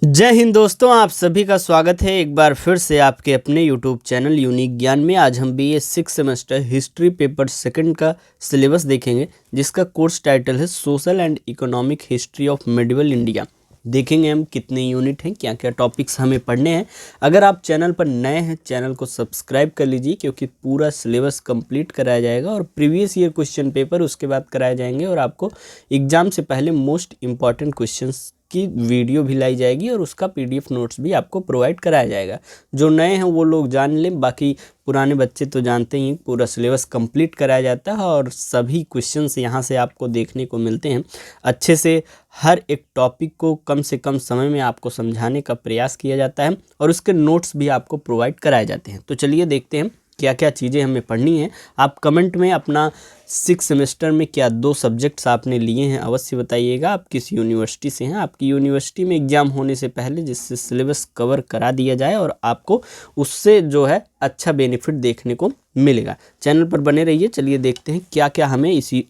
जय हिंद दोस्तों, आप सभी का स्वागत है एक बार फिर से आपके अपने यूट्यूब चैनल यूनिक ज्ञान में। आज हम BA 6 semester history paper second का सिलेबस देखेंगे, जिसका कोर्स टाइटल है social and economic history of medieval India. देखेंगे हम कितने यूनिट हैं, क्या क्या टॉपिक्स हमें पढ़ने हैं। अगर आप चैनल पर नए हैं, चैनल को सब्सक्राइब कर लीजिए, क्योंकि पूरा सिलेबस कंप्लीट कराया जाएगा और प्रीवियस ईयर क्वेश्चन पेपर उसके बाद कराए जाएंगे और आपको एग्जाम से पहले मोस्ट इंपॉर्टेंट क्वेश्चंस की वीडियो भी लाई जाएगी और उसका पीडीएफ नोट्स भी आपको प्रोवाइड कराया जाएगा। जो नए हैं वो लोग जान लें, बाकी पुराने बच्चे तो जानते ही, पूरा सिलेबस कंप्लीट कराया जाता है और सभी क्वेश्चंस यहाँ से आपको देखने को मिलते हैं। अच्छे से हर एक टॉपिक को कम से कम समय में आपको समझाने का प्रयास किया जाता है और उसके नोट्स भी आपको प्रोवाइड कराए जाते हैं। तो चलिए देखते हैं क्या क्या चीज़ें हमें पढ़नी है। आप कमेंट में अपना 6 सेमेस्टर में क्या 2 सब्जेक्ट्स आपने लिए हैं अवश्य बताइएगा। आप किस यूनिवर्सिटी से हैं, आपकी यूनिवर्सिटी में एग्ज़ाम होने से पहले जिससे सिलेबस कवर करा दिया जाए और आपको उससे जो है अच्छा बेनिफिट देखने को मिलेगा। चैनल पर बने रहिए। चलिए देखते हैं क्या क्या हमें इसी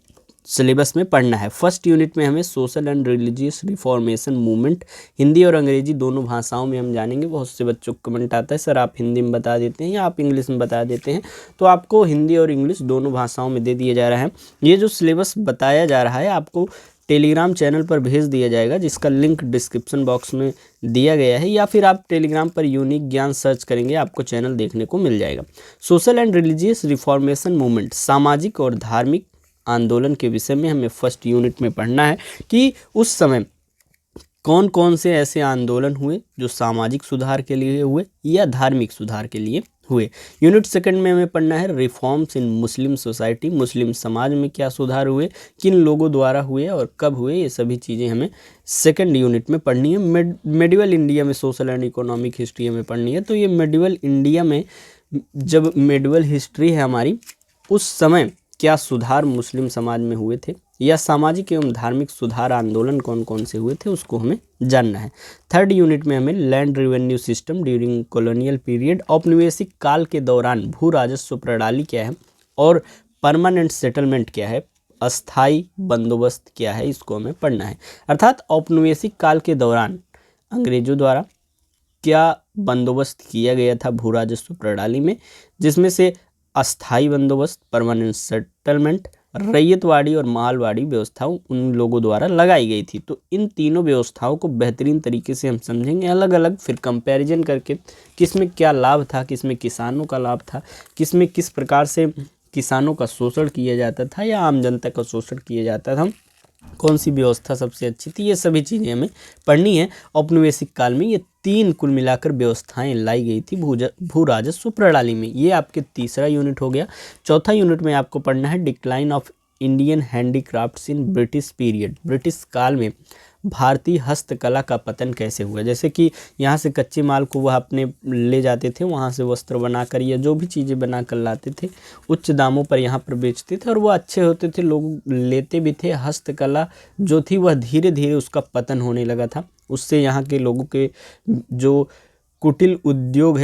सिलेबस में पढ़ना है। फर्स्ट यूनिट में हमें social and religious reformation movement, Hindi और अंग्रेजी दोनों भाषाओं में हम जानेंगे। बहुत से बच्चों को कमेंट आता है सर आप हिंदी में बता देते हैं या आप इंग्लिश में बता देते हैं, तो आपको हिंदी और इंग्लिश दोनों भाषाओं में दे दिया जा रहा है। ये जो सिलेबस बताया जा रहा है आपको टेलीग्राम चैनल पर भेज दिया जाएगा, जिसका लिंक डिस्क्रिप्शन बॉक्स में दिया गया है, या फिर आप टेलीग्राम पर यूनिक ज्ञान सर्च करेंगे आपको चैनल देखने को मिल जाएगा। Social and religious reformation movement, सामाजिक और धार्मिक आंदोलन के विषय में हमें फर्स्ट यूनिट में पढ़ना है कि उस समय कौन कौन से ऐसे आंदोलन हुए जो सामाजिक सुधार के लिए हुए या धार्मिक सुधार के लिए हुए। यूनिट सेकंड में हमें पढ़ना है रिफॉर्म्स इन मुस्लिम सोसाइटी, मुस्लिम समाज में क्या सुधार हुए, किन लोगों द्वारा हुए और कब हुए, ये सभी चीज़ें हमें सेकंड यूनिट में पढ़नी है। मेडिवल इंडिया में सोशल एंड इकोनॉमिक हिस्ट्री हमें पढ़नी है। तो ये मेडिवल इंडिया में जब मेडिवल हिस्ट्री है हमारी, उस समय क्या सुधार मुस्लिम समाज में हुए थे या सामाजिक एवं धार्मिक सुधार आंदोलन कौन कौन से हुए थे, उसको हमें जानना है। थर्ड यूनिट में हमें land revenue system during colonial period, औपनिवेशिक काल के दौरान भू राजस्व प्रणाली क्या है और परमानेंट सेटलमेंट क्या है, अस्थाई बंदोबस्त क्या है, इसको हमें पढ़ना है। अर्थात औपनिवेशिक काल के दौरान अंग्रेजों द्वारा क्या बंदोबस्त किया गया था भू राजस्व प्रणाली में, जिसमें से अस्थाई बंदोबस्त, परमानेंट सेटलमेंट, रैयतवाड़ी और मालवाड़ी व्यवस्थाओं उन लोगों द्वारा लगाई गई थी। तो इन तीनों व्यवस्थाओं को बेहतरीन तरीके से हम समझेंगे अलग अलग, फिर कंपैरिजन करके किस में क्या लाभ था, किस में किसानों का लाभ था, किस में किस प्रकार से किसानों का शोषण किया जाता था या आम जनता का शोषण किया जाता था, कौन सी व्यवस्था सबसे अच्छी थी, ये सभी चीज़ें हमें पढ़नी है। औपनिवेशिक काल में ये 3 कुल मिलाकर व्यवस्थाएं लाई गई थी भू राजस्व प्रणाली में। ये आपके तीसरा यूनिट हो गया। चौथा यूनिट में आपको पढ़ना है decline of Indian handicrafts in British period, British काल में भारतीय हस्तकला का पतन कैसे हुआ। जैसे कि यहाँ से कच्चे माल को वह अपने ले जाते थे, वहाँ से वस्त्र बनाकर या जो भी चीज़ें बनाकर लाते थे, उच्च दामों पर यहाँ पर बेचते थे और वो अच्छे होते थे, लोग लेते भी थे। हस्तकला जो थी वह धीरे धीरे उसका पतन होने लगा था, उससे यहाँ के लोगों के जो कुटिल उद्योग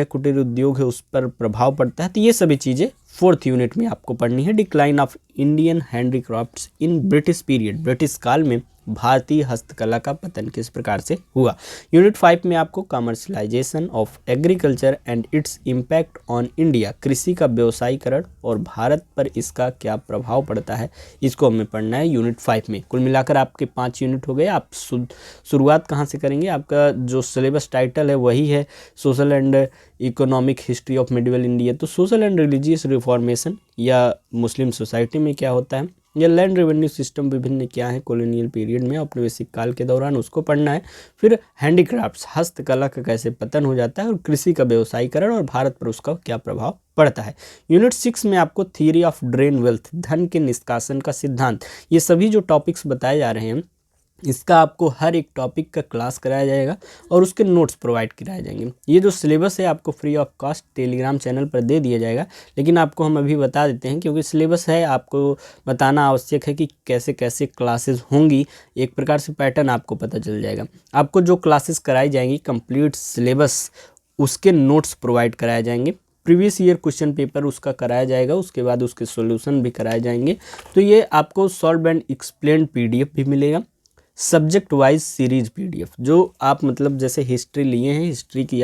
है उस पर प्रभाव पड़ता है। तो ये सभी चीज़ें फोर्थ यूनिट में आपको पढ़नी है। Decline of Indian handicrafts in British period, British काल में भारतीय हस्तकला का पतन किस प्रकार से हुआ। यूनिट 5 में आपको commercialisation of agriculture and its impact on India, कृषि का व्यवसायीकरण और भारत पर इसका क्या प्रभाव पड़ता है, इसको हमें पढ़ना है यूनिट 5 में। कुल मिलाकर आपके 5 यूनिट हो गए। आप शुरुआत कहाँ से करेंगे, आपका जो सिलेबस टाइटल है वही है social and economic history of medieval India. तो सोशल एंड रिलीजियस रिफॉर्मेशन या मुस्लिम सोसाइटी में क्या होता है, या लैंड रेवेन्यू सिस्टम विभिन्न क्या है कॉलोनियल पीरियड में औपनिवेशिक काल के दौरान, उसको पढ़ना है। फिर हैंडीक्राफ्ट्स, हस्तकला का कैसे पतन हो जाता है और कृषि का व्यवसायीकरण और भारत पर उसका क्या प्रभाव पड़ता है। यूनिट 6 में आपको थियरी ऑफ ड्रेन वेल्थ, धन के निष्कासन का सिद्धांत, ये सभी जो टॉपिक्स बताए जा रहे हैं इसका आपको हर एक टॉपिक का क्लास कराया जाएगा और उसके नोट्स प्रोवाइड कराए जाएंगे। ये जो सिलेबस है आपको free of cost Telegram channel पर दे दिया जाएगा, लेकिन आपको हम अभी बता देते हैं क्योंकि सिलेबस है, आपको बताना आवश्यक है कि कैसे कैसे क्लासेस होंगी। एक प्रकार से पैटर्न आपको पता चल जाएगा। आपको जो क्लासेस कराई जाएंगी कंप्लीट सिलेबस, उसके नोट्स प्रोवाइड कराए जाएंगे। प्रीवियस ईयर क्वेश्चन पेपर उसका कराया जाएगा, उसके बाद उसके सॉल्यूशन भी कराए जाएंगे। तो ये आपको सॉल्व एंड एक्सप्लेन PDF भी मिलेगा, सब्जेक्ट वाइज सीरीज PDF, जो आप मतलब जैसे हिस्ट्री लिए हैं, हिस्ट्री की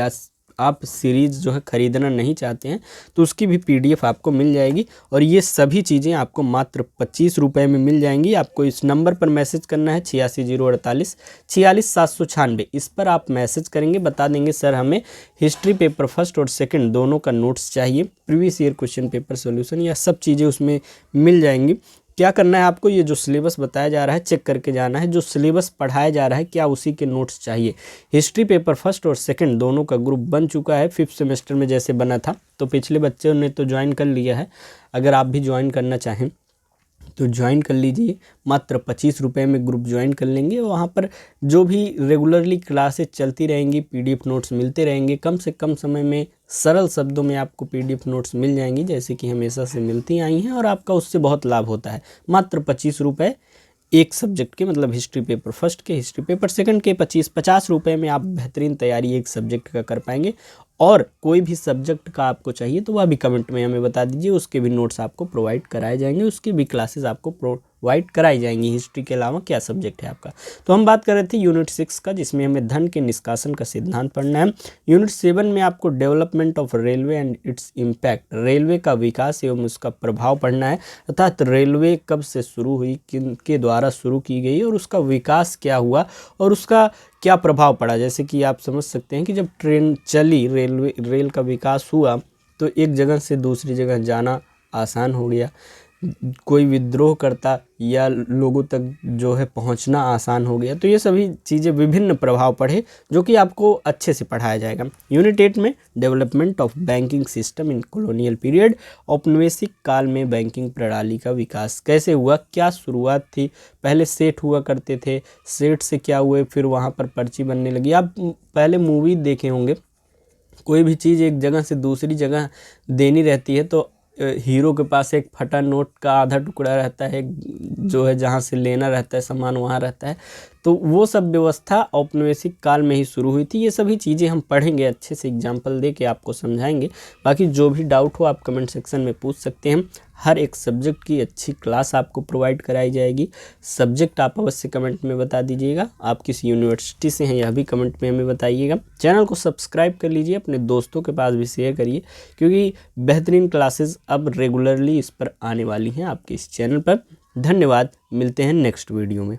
आप सीरीज़ जो है ख़रीदना नहीं चाहते हैं तो उसकी भी PDF आपको मिल जाएगी। और ये सभी चीज़ें आपको मात्र 25 रुपये में मिल जाएंगी। आपको इस नंबर पर मैसेज करना है 86,048 46,796। इस पर आप मैसेज करेंगे, बता देंगे सर हमें हिस्ट्री पेपर फर्स्ट और सेकंड दोनों का नोट्स चाहिए, previous year question paper solution, या सब चीज़ें उसमें मिल जाएंगी। क्या करना है आपको, ये जो सिलेबस बताया जा रहा है चेक करके जाना है, जो सिलेबस पढ़ाया जा रहा है क्या उसी के नोट्स चाहिए। हिस्ट्री पेपर फर्स्ट और सेकंड दोनों का ग्रुप बन चुका है 5th सेमेस्टर में जैसे बना था, तो पिछले बच्चों ने तो ज्वाइन कर लिया है। अगर आप भी ज्वाइन करना चाहें तो ज्वाइन कर लीजिए, मात्र 25 रुपये में ग्रुप ज्वाइन कर लेंगे। वहाँ पर जो भी रेगुलरली क्लासेस चलती रहेंगी, PDF नोट्स मिलते रहेंगे, कम से कम समय में सरल शब्दों में आपको PDF नोट्स मिल जाएंगी जैसे कि हमेशा से मिलती आई हैं, और आपका उससे बहुत लाभ होता है। मात्र 25 रुपये एक सब्जेक्ट के, मतलब हिस्ट्री पेपर फर्स्ट के, हिस्ट्री पेपर सेकंड के 50 रुपये में आप बेहतरीन तैयारी एक सब्जेक्ट का कर पाएंगे। और कोई भी सब्जेक्ट का आपको चाहिए तो वह भी कमेंट में हमें बता दीजिए, उसके भी नोट्स आपको प्रोवाइड कराए जाएंगे, उसकी भी क्लासेस आपको प्रोवाइड कराई जाएंगी। हिस्ट्री के अलावा क्या सब्जेक्ट है आपका, तो हम बात कर रहे थे यूनिट 6 का, जिसमें हमें धन के निष्कासन का सिद्धांत पढ़ना है। यूनिट 7 में आपको development of railway and its impact, railway का विकास एवं उसका प्रभाव पढ़ना है, अर्थात रेलवे कब से शुरू हुई, किन के द्वारा शुरू की गई और उसका विकास क्या हुआ और उसका क्या प्रभाव पड़ा। जैसे कि आप समझ सकते हैं कि जब ट्रेन चली, रेल का विकास हुआ तो एक जगह से दूसरी जगह जाना आसान हो गया, कोई विद्रोह करता या लोगों तक जो है पहुंचना आसान हो गया। तो ये सभी चीज़ें विभिन्न प्रभाव पड़े जो कि आपको अच्छे से पढ़ाया जाएगा। यूनिट 8 में development of banking system in colonial period, औपनिवेशिक काल में बैंकिंग प्रणाली का विकास कैसे हुआ, क्या शुरुआत थी, पहले सेठ हुआ करते थे, सेठ से क्या हुए, फिर वहाँ पर पर्ची बनने लगी। आप पहले मूवी देखे होंगे, कोई भी चीज़ एक जगह से दूसरी जगह देनी रहती है तो हीरो के पास एक फटा नोट का आधा टुकड़ा रहता है, जो है जहाँ से लेना रहता है सामान वहाँ रहता है। तो वो सब व्यवस्था औपनिवेशिक काल में ही शुरू हुई थी। ये सभी चीज़ें हम पढ़ेंगे, अच्छे से एग्जाम्पल दे के आपको समझाएंगे। बाकी जो भी डाउट हो आप कमेंट सेक्शन में पूछ सकते हैं। हर एक सब्जेक्ट की अच्छी क्लास आपको प्रोवाइड कराई जाएगी। सब्जेक्ट आप अवश्य कमेंट में बता दीजिएगा, आप किस यूनिवर्सिटी से हैं यह भी कमेंट में हमें बताइएगा। चैनल को सब्सक्राइब कर लीजिए, अपने दोस्तों के पास भी शेयर करिए, क्योंकि बेहतरीन क्लासेस अब रेगुलरली इस पर आने वाली हैं आपके इस चैनल पर। धन्यवाद, मिलते हैं नेक्स्ट वीडियो में।